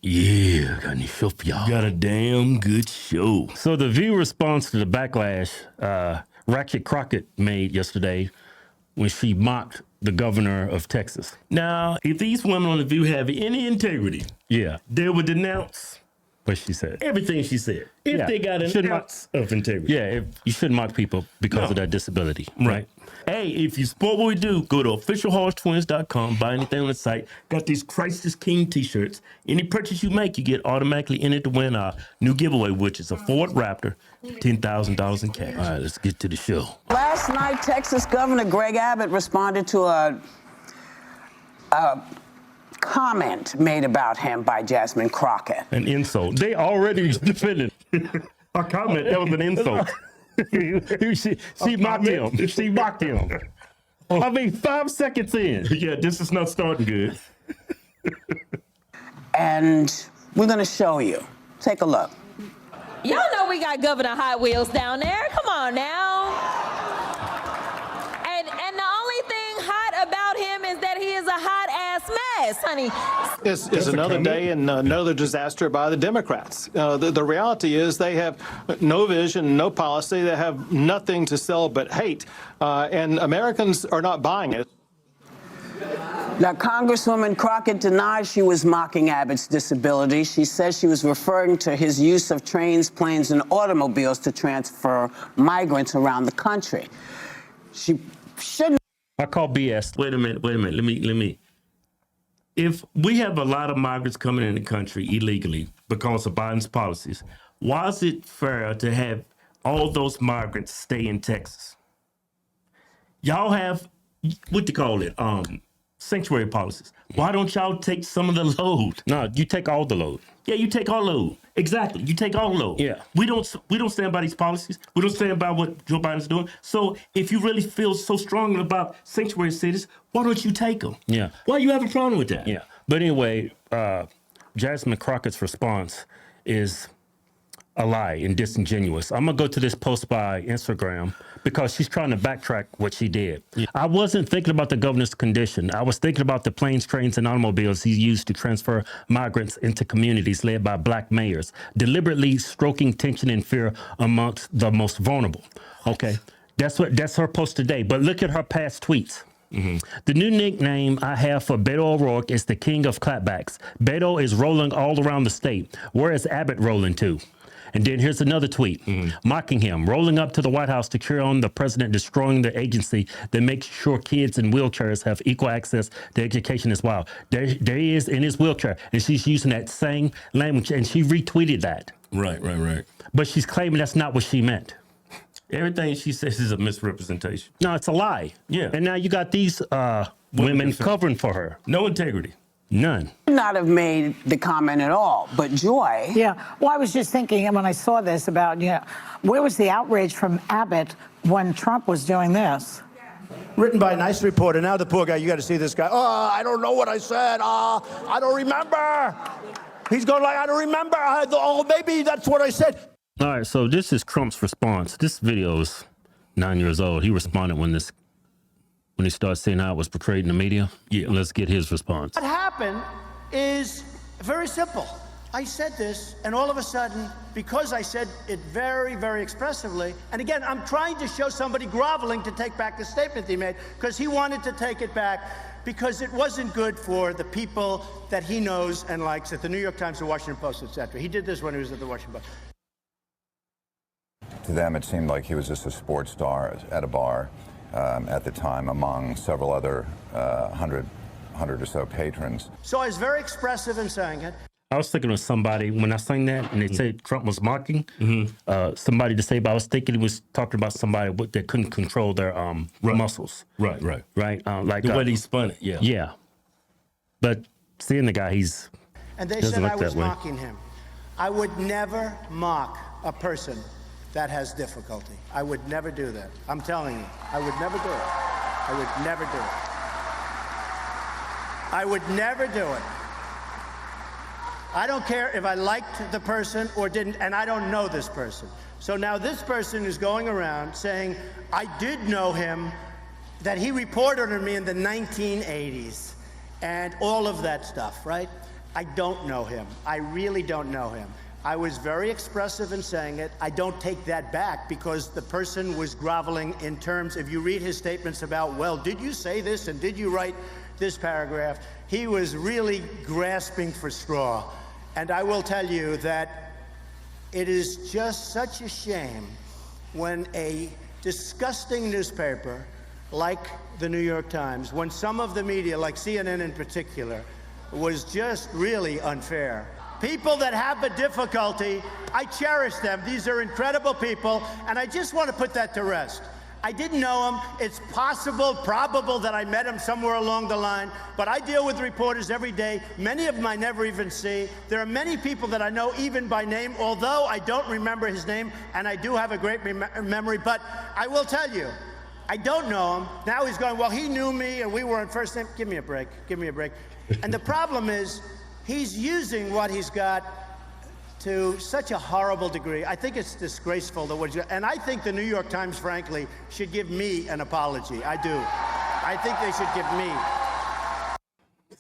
Yeah, got any show for y'all. Got a damn good show. So the View response to the backlash Crockett made yesterday when she mocked the governor of Texas. Now, if these women on the View have any integrity, they would denounce what she said. Everything she said. If they got an ounce of integrity. Yeah, you shouldn't mock people because of their disability. Right. Hey, if you support what we do, go to officialhodgetwins.com, buy anything on the site. Got these Christ is King t-shirts. Any purchase you make, you get automatically entered to win our new giveaway, which is a Ford Raptor, $10,000 in cash. All right, let's get to the show. Last night, Texas Governor Greg Abbott responded to a comment made about him by Jasmine Crockett. An insult. They already defended a comment. That was an insult. she mocked him. She mocked him. I mean, 5 seconds in. Yeah, this is not starting good. And we're going to show you. Take a look. Y'all know we got Governor Hot Wheels down there. Come on now. And the only thing hot about him is that he is a hot-ass mess, honey. This is another day and another disaster by the Democrats. The reality is they have no vision, no policy. They have nothing to sell but hate, and Americans are not buying it. Now, Congresswoman Crockett denies she was mocking Abbott's disability. She says she was referring to his use of trains, planes, and automobiles to transfer migrants around the country. She shouldn't. I call BS. Wait a minute. Let me. If we have a lot of migrants coming in the country illegally because of Biden's policies, why is it fair to have all those migrants stay in Texas? Y'all have, what do you call it? Sanctuary policies. Why don't y'all take some of the load? No, you take all the load. Yeah, you take all load. Exactly. You take all load. Yeah. We don't stand by these policies. We don't stand by what Joe Biden's doing. So if you really feel so strongly about sanctuary cities, why don't you take them? Yeah. Why you have a problem with that? Yeah. But anyway, Jasmine Crockett's response is a lie and disingenuous. I'm gonna go to this post by Instagram because she's trying to backtrack what she did. Yeah. I wasn't thinking about the governor's condition. I was thinking about the planes, trains, and automobiles he used to transfer migrants into communities led by black mayors, deliberately stroking tension and fear amongst the most vulnerable. Okay, that's her post today. But look at her past tweets. Mm-hmm. The new nickname I have for Beto O'Rourke is the king of clapbacks. Beto is rolling all around the state. Where is Abbott rolling to? And then here's another tweet mocking him, rolling up to the White House to cheer on the president, destroying the agency that makes sure kids in wheelchairs have equal access to education as well. There he is in his wheelchair, and she's using that same language, and she retweeted that. Right. But she's claiming that's not what she meant. Everything she says is a misrepresentation. No, it's a lie. Yeah. And now you got these women covering for her. No integrity. None. Not have made the comment at all, but Joy. Yeah, well, I was just thinking when I saw this about, where was the outrage from Abbott when Trump was doing this? Written by a nice reporter. Now the poor guy, you got to see this guy. Oh, I don't know what I said. I don't remember. He's going like, I don't remember. Oh, maybe that's what I said. All right, so this is Trump's response. This video is 9 years old. He responded when he started seeing how it was portrayed in the media. Yeah, let's get his response. What happened is very simple. I said this, and all of a sudden, because I said it very, very expressively, and again, I'm trying to show somebody groveling to take back the statement he made, because he wanted to take it back, because it wasn't good for the people that he knows and likes at the New York Times, the Washington Post, etc. He did this when he was at the Washington Post. To them, it seemed like he was just a sports star at a bar. At the time, among several other 100 or so patrons. So I was very expressive in saying it. I was thinking of somebody, when I sang that, and they said Trump was mocking somebody disabled, I was thinking he was talking about somebody that couldn't control their muscles. Right. Like the way he spun it, yeah. Yeah. But seeing the guy, and they said I was mocking him. I would never mock a person that has difficulty. I would never do that. I'm telling you, I would never do it. I would never do it. I would never do it. I don't care if I liked the person or didn't, and I don't know this person. So now this person is going around saying, I did know him, that he reported on me in the 1980s, and all of that stuff, right? I don't know him. I really don't know him. I was very expressive in saying it. I don't take that back because the person was groveling in terms, if you read his statements about, well, did you say this and did you write this paragraph? He was really grasping for straw. And I will tell you that it is just such a shame when a disgusting newspaper like the New York Times, when some of the media, like CNN in particular, was just really unfair. People that have a difficulty, I cherish them. These are incredible people, and I just want to put that to rest. I didn't know him. It's possible, probable that I met him somewhere along the line, but I deal with reporters every day. Many of them I never even see. There are many people that I know even by name, although I don't remember his name, and I do have a great memory, but I will tell you, I don't know him. Now he's going, well, he knew me, and we were on first name. Give me a break. Give me a break. And the problem is, he's using what he's got to such a horrible degree. I think it's disgraceful that what he's got. And I think the New York Times, frankly, should give me an apology. I do. I think they should give me.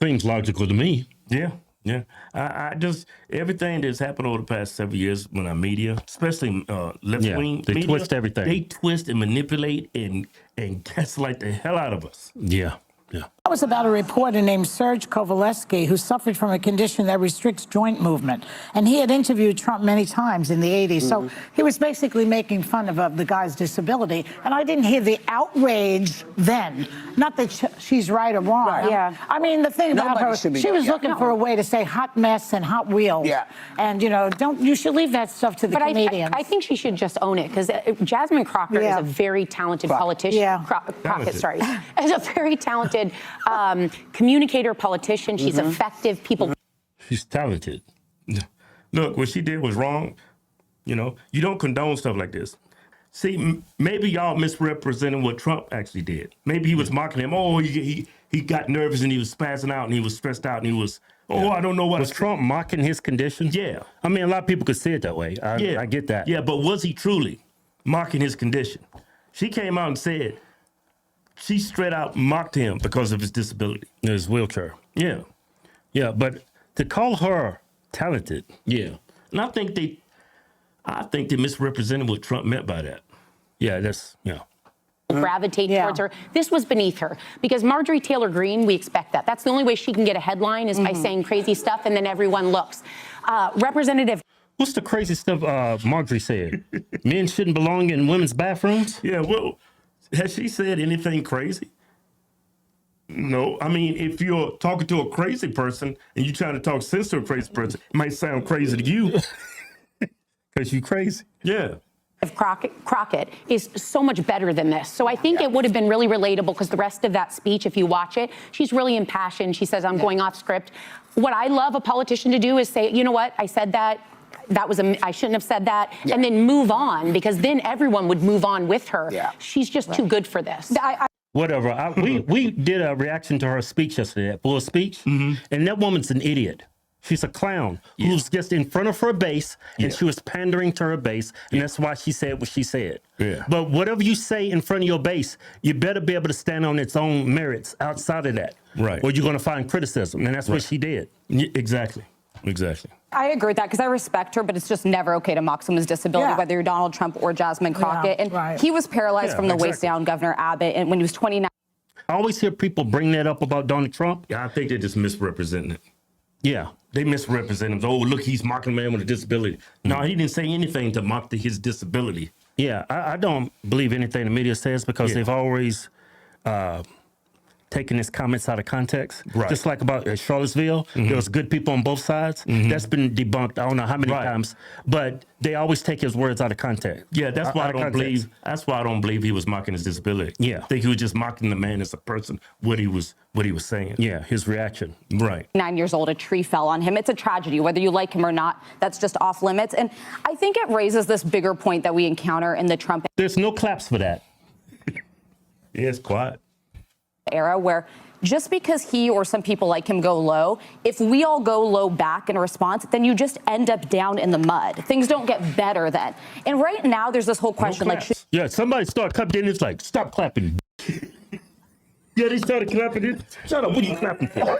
Seems logical to me. Yeah, yeah. I just, everything that's happened over the past several years when our media, especially left-wing they media, twist everything. They twist and manipulate and gaslight the hell out of us. Yeah, yeah. That was about a reporter named Serge Kovaleski who suffered from a condition that restricts joint movement. And he had interviewed Trump many times in the 80s. So he was basically making fun of the guy's disability. And I didn't hear the outrage then. Not that she's right or wrong. Right. Yeah. I mean, the thing about her, she was looking for a way to say hot mess and hot wheels. Yeah. And, you know, you should leave that stuff to the comedians. I think she should just own it because Jasmine Crockett is a very talented politician. Yeah. Crockett, sorry. Is a very talented communicator, politician. She's effective. People. She's talented. Look, what she did was wrong. You know, you don't condone stuff like this. See, maybe y'all misrepresenting what Trump actually did. Maybe he was mocking him. Oh, he got nervous and he was spazzing out and he was stressed out and he was, I don't know what. Was Trump mocking his condition? Yeah. I mean, a lot of people could see it that way. I get that. Yeah, but was he truly mocking his condition? She came out and said, she straight out mocked him because of his disability. His wheelchair. Yeah. Yeah, but to call her talented. Yeah. And I think they misrepresented what Trump meant by that. Yeah, that's, gravitate towards her. This was beneath her because Marjorie Taylor Greene, we expect that. That's the only way she can get a headline is by saying crazy stuff and then everyone looks. Representative. What's the crazy stuff Marjorie said? Men shouldn't belong in women's bathrooms? Yeah, well, has she said anything crazy? No. I mean, if you're talking to a crazy person and you're trying to talk sense to a crazy person, it might sound crazy to you. Because you crazy. Yeah. Crockett is so much better than this. So I think it would have been really relatable because the rest of that speech, if you watch it, she's really impassioned. She says, I'm going off script. What I love a politician to do is say, you know what, I said that. I shouldn't have said that, and then move on because then everyone would move on with her. Yeah. She's just too good for this. Whatever. We did a reaction to her speech yesterday, that full speech, and that woman's an idiot. She's a clown who's just in front of her base, and she was pandering to her base, and that's why she said what she said. Yeah. But whatever you say in front of your base, you better be able to stand on its own merits outside of that. Right. Or you're going to find criticism, and that's what she did. Exactly. I agree with that because I respect her, but it's just never okay to mock someone's disability, whether you're Donald Trump or Jasmine Crockett. And he was paralyzed from the waist down, Governor Abbott, and when he was 29. I always hear people bring that up about Donald Trump. Yeah, I think they're just misrepresenting it. Yeah. They misrepresent him. Oh, look, he's mocking a man with a disability. No, he didn't say anything to mock his disability. Yeah, I don't believe anything the media says because they've always taking his comments out of context. Right. Just like about Charlottesville, there was good people on both sides. That's been debunked. I don't know how many times, but they always take his words out of context. Yeah, that's why I don't believe. That's why I don't believe he was mocking his disability. Yeah, I think he was just mocking the man as a person. What he was saying. Yeah, his reaction. Right. 9 years old, a tree fell on him. It's a tragedy, whether you like him or not. That's just off limits. And I think it raises this bigger point that we encounter in the Trump. There's no claps for that. Yeah, it's quiet. Era where just because he or some people like him go low, if we all go low back in response, then you just end up down in the mud. Things don't get better then. And right now, there's this whole question yeah, somebody start clapping and it's like, stop clapping. Yeah, they started clapping it. Shut up, what are you clapping for?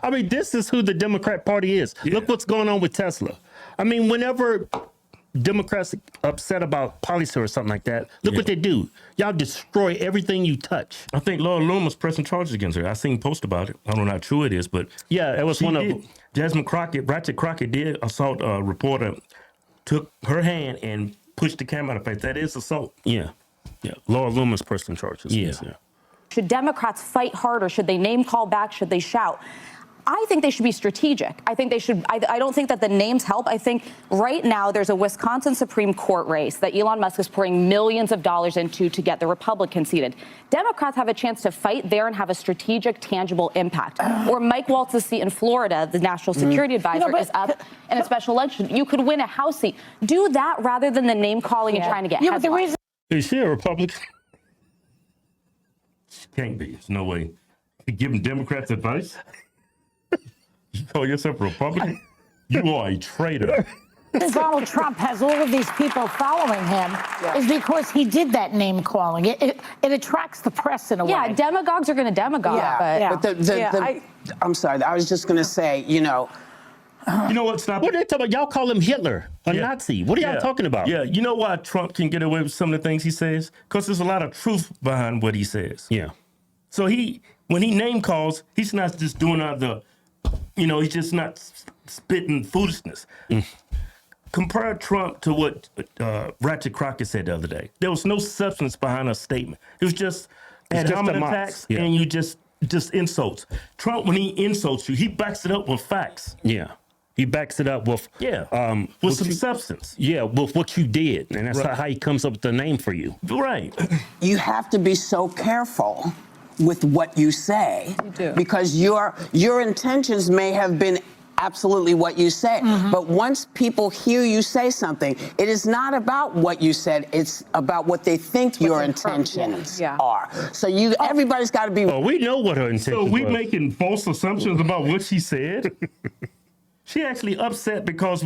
I mean, this is who the Democrat Party is. Yeah. Look what's going on with Tesla. I mean, whenever Democrats upset about policy or something like that, look what they do. Y'all destroy everything you touch. I think Laura Loomer's pressing charges against her. I seen a post about it. I don't know how true it is, but Yeah, it was one of Jasmine Crockett, Ratchet Crockett did assault a reporter, took her hand and pushed the camera out of her face. That is assault. Yeah. Laura Loomer's pressing charges. Yeah. Should Democrats fight harder? Should they name call back? Should they shout? I think they should be strategic. I think they should. I don't think that the names help. I think right now there's a Wisconsin Supreme Court race that Elon Musk is pouring millions of dollars into to get the Republicans seated. Democrats have a chance to fight there and have a strategic, tangible impact. Or Mike Waltz's seat in Florida, the national security advisor, is up in a special election. You could win a House seat. Do that rather than the name calling and trying to get headlines. But the reason Is she a Republican? She can't be. There's no way. You're giving Democrats advice? You call yourself a Republican? You are a traitor. Donald Trump has all of these people following him is because he did that name calling. It attracts the press in a way. Yeah, demagogues are going to demagogue. I'm sorry. I was just going to say, you know what? Stop. What are they talking about? Y'all call him Hitler, a Nazi. What are y'all talking about? Yeah, you know why Trump can get away with some of the things he says? Because there's a lot of truth behind what he says. Yeah. So when he name calls, he's not just doing he's just not spitting foolishness. Compare Trump to what Ratchet Crockett said the other day. There was no substance behind a statement. It was just ad hominem attacks and you just insults. Trump, when he insults you, he backs it up with facts. Yeah. He backs it up with with some substance. Yeah, with what you did, and that's how he comes up with the name for you. Right. You have to be so careful with what you say. You do. Because your intentions may have been absolutely what you say. But once people hear you say something, it is not about what you said, it's about what they think your intentions are. So everybody's got to be... Oh, we know what her intentions So we was. making false assumptions about what she said? She actually upset because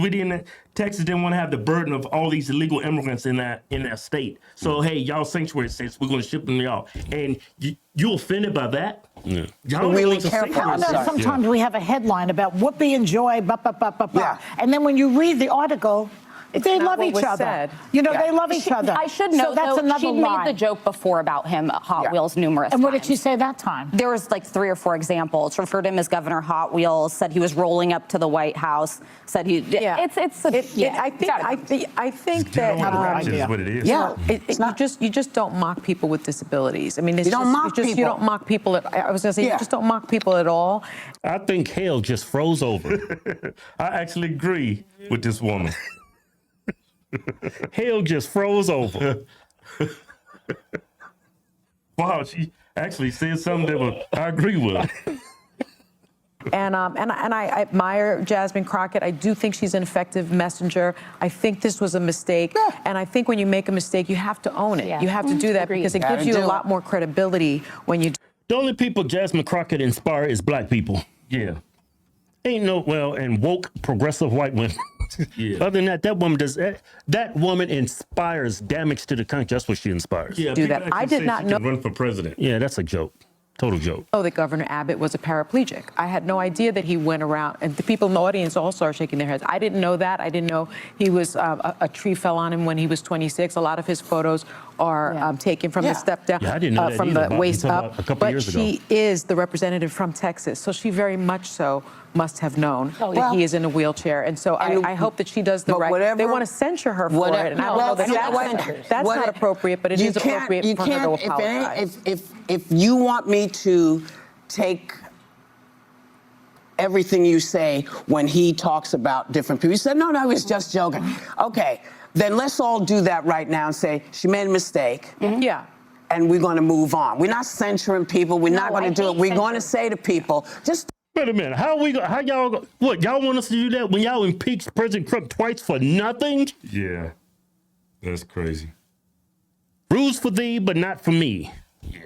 Texas didn't want to have the burden of all these illegal immigrants in that state. So hey, y'all sanctuary states, we're going to ship them to y'all, and you offended by that? Yeah. Y'all really want to careful. Sometimes we have a headline about Whoopi and Joy, and then when you read the article, they love each other. You know, they love each other. I should know, so that's another she line. made the joke before about him at Hot Wheels numerous And times. what did she say that time? There was like 3 or 4 examples. Referred to him as Governor Hot Wheels. Said he was rolling up to the White House. Said he. Yeah. I think that is what it is. Yeah. You just don't mock people with disabilities. I mean, You don't mock people. You don't mock people. I was going to say, you just don't mock people at all. I think hell just froze over. I actually agree with this woman. Hell just froze over. Wow, she actually said something that I agree with. And I admire Jasmine Crockett. I do think she's an effective messenger. I think this was a mistake. And I think when you make a mistake, you have to own it. Yeah. You have to do that because it gives you a lot more credibility when you do. The only people Jasmine Crockett inspire is black people. Yeah. And woke progressive white women. Yeah. Other than that, that woman inspires damage to the country. That's what she inspires. Yeah, Do people that. actually I did say not she know- can run for president. Yeah, that's a joke. Total joke. Know that Governor Abbott was a paraplegic. I had no idea that he went around, and the people in the audience all started shaking their heads. I didn't know that. I didn't know he was a tree fell on him when he was 26. A lot of his photos are taken from the step down, Yeah, I didn't know that from either, the waist until up. about a couple But years ago. she is the representative from Texas, so she very much so must have known that Well, he is in a wheelchair. And so I hope that she does the but right. whatever- They want to censure her for Whatever- it, and I don't know that that's not appropriate, but it is appropriate for her to apologize. If you want me to take everything you say when he talks about different people, you said, no, he was just joking. Okay, then let's all do that right now and say, she made a mistake. Yeah. And we're going to move on. We're not censoring people. We're not going to do it. We're going to say to people, just... Wait a minute. How y'all want us to do that when y'all impeached President Trump twice for nothing? Yeah. That's crazy. Rules for thee, but not for me. Yeah.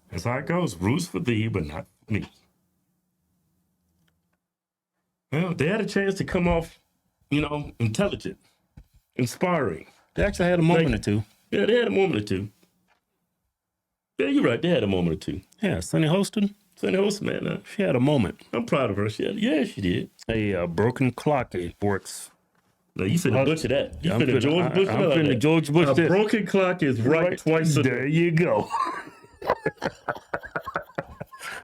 That's how it goes. Rules for thee, but not for me. Well, they had a chance to come off, intelligent, inspiring. They actually had a moment or two. Yeah, they had a moment or two. Yeah, you're right. They had a moment or two. Yeah, Sonny Holston. Funny host, man. She had a moment. I'm proud of her. She did. A broken clock. It works. No, you finna butcher that. You I'm finna George Bush I'm that. finna George Bush A that. broken clock is right twice a day. There you go.